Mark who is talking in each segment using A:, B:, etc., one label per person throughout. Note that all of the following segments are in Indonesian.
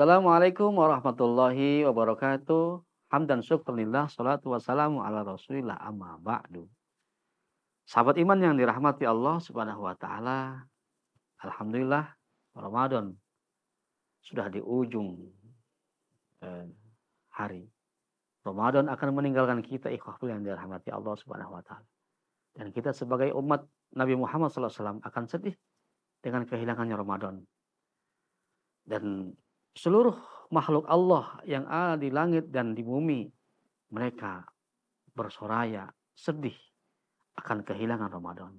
A: Assalamualaikum warahmatullahi wabarakatuh. Hamdan syukrulillah, salatu wassalamu ala rasulillah amma ba'du. Sahabat iman yang dirahmati Allah subhanahu wa ta'ala. Alhamdulillah, Ramadan sudah di ujung eh, hari. Ramadan akan meninggalkan kita ikhwah yang dirahmati Allah subhanahu wa ta'ala. Dan kita sebagai umat Nabi Muhammad SAW akan sedih dengan kehilangannya Ramadan. Dan seluruh makhluk Allah yang ada di langit dan di bumi, mereka bersoraya, sedih akan kehilangan Ramadan.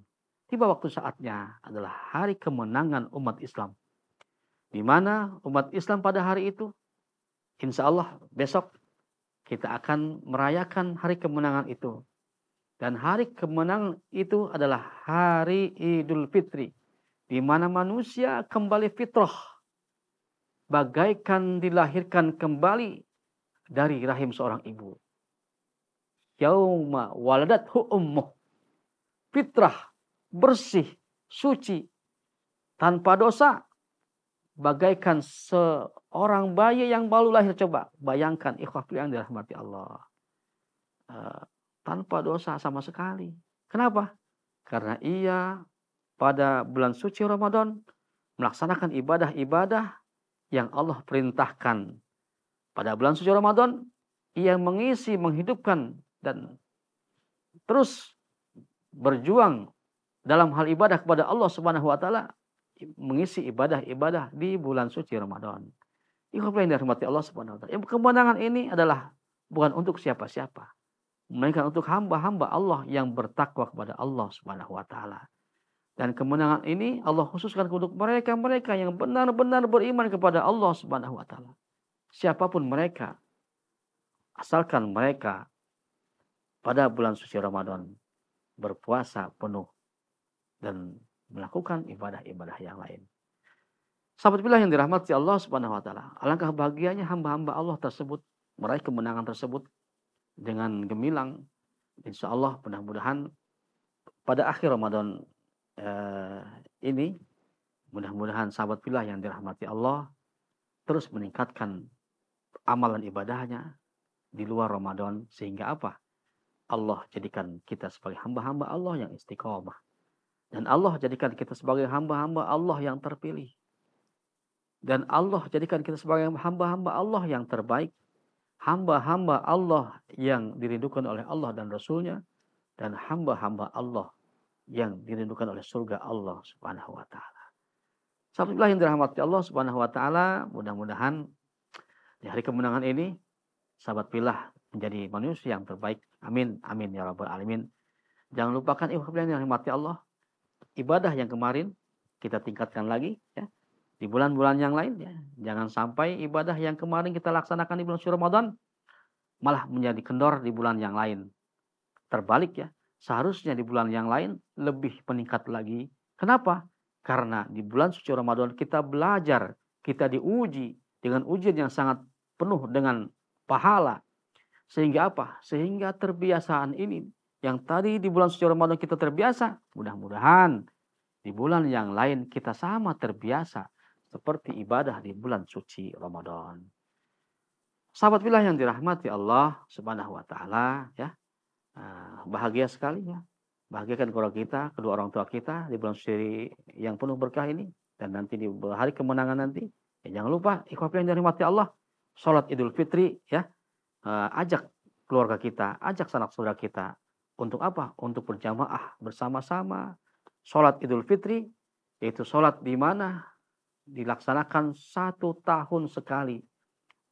A: Tiba waktu saatnya adalah hari kemenangan umat Islam. Di mana umat Islam pada hari itu, insya Allah besok kita akan merayakan hari kemenangan itu. Dan hari kemenangan itu adalah hari Idul Fitri, di mana manusia kembali fitrah, bagaikan dilahirkan kembali dari rahim seorang ibu. Yauma waladathu ummuh. Fitrah, bersih, suci, tanpa dosa. Bagaikan seorang bayi yang baru lahir. Coba bayangkan ikhwah yang dirahmati Allah. Tanpa dosa sama sekali. Kenapa? Karena ia pada bulan suci Ramadan melaksanakan ibadah-ibadah yang Allah perintahkan. Pada bulan suci Ramadan, ia mengisi, menghidupkan, dan terus berjuang dalam hal ibadah kepada Allah Subhanahu wa taala, mengisi ibadah-ibadah di bulan suci Ramadan. Ikhwah yang dirahmati Allah Subhanahu wa taala. Kemenangan ini adalah bukan untuk siapa-siapa, melainkan untuk hamba-hamba Allah yang bertakwa kepada Allah Subhanahu wa taala. Dan kemenangan ini Allah khususkan untuk mereka-mereka yang benar-benar beriman kepada Allah Subhanahu wa taala. Siapapun mereka, asalkan mereka pada bulan suci Ramadan berpuasa penuh dan melakukan ibadah-ibadah yang lain. Sahabat billah yang dirahmati Allah Subhanahu wa taala, alangkah bahagianya hamba-hamba Allah tersebut meraih kemenangan tersebut dengan gemilang. Insyaallah mudah-mudahan pada akhir Ramadan ini, mudah-mudahan sahabat billah yang dirahmati Allah terus meningkatkan amalan ibadahnya di luar Ramadan, sehingga apa? Allah jadikan kita sebagai hamba-hamba Allah yang istiqomah. Dan Allah jadikan kita sebagai hamba-hamba Allah yang terpilih. Dan Allah jadikan kita sebagai hamba-hamba Allah yang terbaik. Hamba-hamba Allah yang dirindukan oleh Allah dan Rasulnya. Dan hamba-hamba Allah yang dirindukan oleh surga Allah Subhanahu wa taala. Sahabat yang dirahmati Allah Subhanahu wa taala, mudah-mudahan di hari kemenangan ini sahabat pilih menjadi manusia yang terbaik. Amin, amin ya rabbal alamin. Jangan lupakan ikhwah yang dirahmati Allah, ibadah yang kemarin kita tingkatkan lagi ya di bulan-bulan yang lain ya. Jangan sampai ibadah yang kemarin kita laksanakan di bulan suci Ramadan malah menjadi kendor di bulan yang lain. Terbalik ya. Seharusnya di bulan yang lain lebih meningkat lagi. Kenapa? Karena di bulan suci Ramadan kita belajar, kita diuji dengan ujian yang sangat penuh dengan pahala. Sehingga apa? Sehingga terbiasaan ini yang tadi di bulan suci Ramadan kita terbiasa, mudah-mudahan di bulan yang lain kita sama terbiasa seperti ibadah di bulan suci Ramadan. Sahabat billah yang dirahmati Allah Subhanahu wa taala ya. Bahagia sekali ya. Bahagiakan keluarga kita, kedua orang tua kita di bulan suci yang penuh berkah ini, dan nanti di hari kemenangan nanti. Ya, jangan lupa ikhwah yang dirahmati Allah, salat Idul Fitri ya. Ajak keluarga kita, ajak sanak saudara kita untuk apa? Untuk berjamaah bersama-sama salat Idul Fitri, yaitu salat di mana dilaksanakan 1 tahun sekali.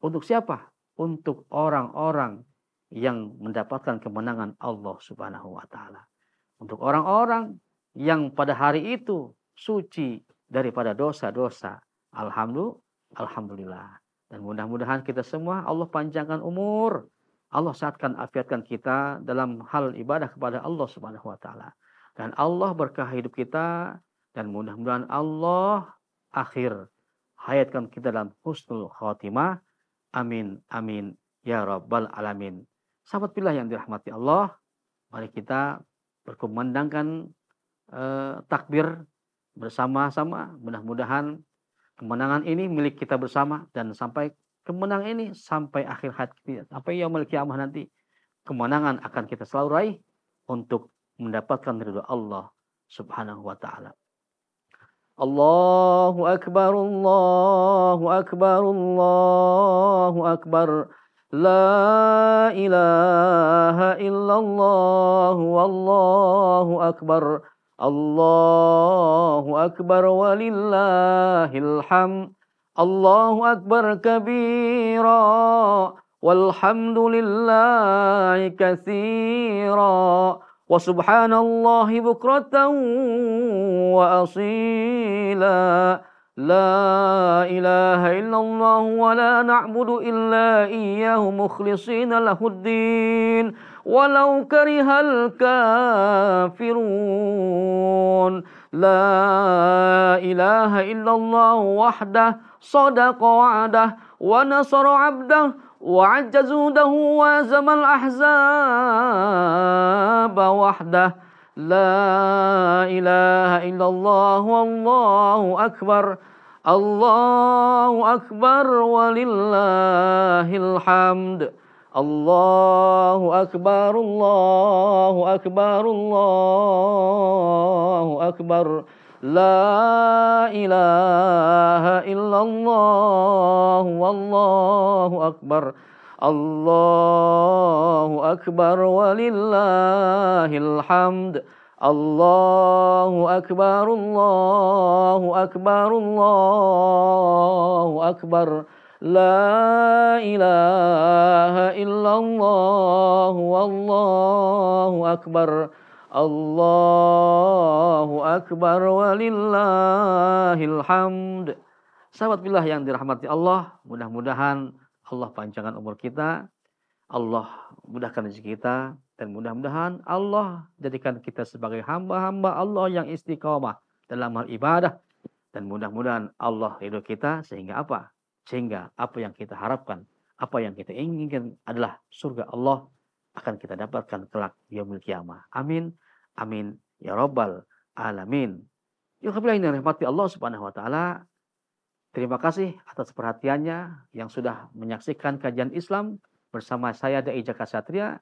A: Untuk siapa? Untuk orang-orang yang mendapatkan kemenangan Allah Subhanahu wa taala. Untuk orang-orang yang pada hari itu suci daripada dosa-dosa. Alhamdulillah. Dan mudah-mudahan kita semua Allah panjangkan umur. Allah sehatkan, afiatkan kita dalam hal ibadah kepada Allah Subhanahu wa taala. Dan Allah berkahi hidup kita, dan mudah-mudahan Allah akhir hayatkan kita dalam husnul khatimah. Amin, amin ya rabbal alamin. Sahabat billah yang dirahmati Allah, mari kita berkumandangkan takbir bersama-sama. Mudah-mudahan Kemenangan ini milik kita bersama dan sampai kemenangan ini sampai akhir hayat kita, sampai yaumul kiamah nanti. Kemenangan akan kita selalu raih untuk mendapatkan ridha Allah Subhanahu wa taala. Allahu akbar, Allahu akbar, Allahu akbar. La ilaha illallah, wallahu akbar. Allahu akbar walillahil hamd. Allahu akbar kabira walhamdulillahi katsira wa subhanallahi bukratan wa asila. La ilaha illallah wa la na'budu illa iyyahu mukhlishina lahuddin walau karihal kafirun. La ilaha illallah wahdah sadaqa wa'dah wa nasara 'abdah wa 'azza judahu wa zamal ahzaba wahdah. La ilaha illallah wallahu akbar. Allahu akbar walillahil hamd. Allahu akbar, Allahu akbar, Allahu akbar. La ilaha illallah wallahu akbar. Allahu akbar walillahil hamd. Allahu akbar, Allahu akbar, Allahu akbar. La ilaha illallah wallahu akbar. Allahu akbar walillahil hamd. Sahabat billah yang dirahmati Allah, mudah-mudahan Allah panjangkan umur kita, Allah mudahkan rezeki kita, dan mudah-mudahan Allah jadikan kita sebagai hamba-hamba Allah yang istiqomah dalam hal ibadah, dan mudah-mudahan Allah ridho kita sehingga apa? Sehingga apa yang kita harapkan, apa yang kita inginkan adalah surga Allah akan kita dapatkan kelak yaumul kiamah. Amin. Amin ya rabbal alamin. Ya kabilah yang dirahmati Allah Subhanahu wa taala. Terima kasih atas perhatiannya yang sudah menyaksikan kajian Islam bersama saya Dai Jaka Satria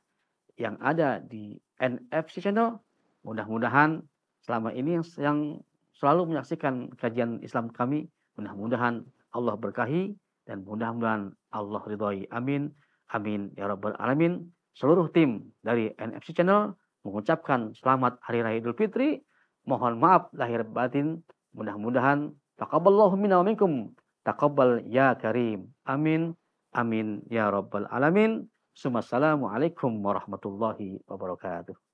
A: yang ada di NFC Channel. Mudah-mudahan selama ini yang selalu menyaksikan kajian Islam kami, mudah-mudahan Allah berkahi dan mudah-mudahan Allah ridhoi. Amin. Amin ya rabbal alamin. Seluruh tim dari NFC Channel mengucapkan selamat Hari Raya Idul Fitri. Mohon maaf lahir batin. Mudah-mudahan taqabbalallahu minna wa minkum. Taqabbal ya karim. Amin. Amin ya rabbal alamin. Assalamualaikum warahmatullahi wabarakatuh.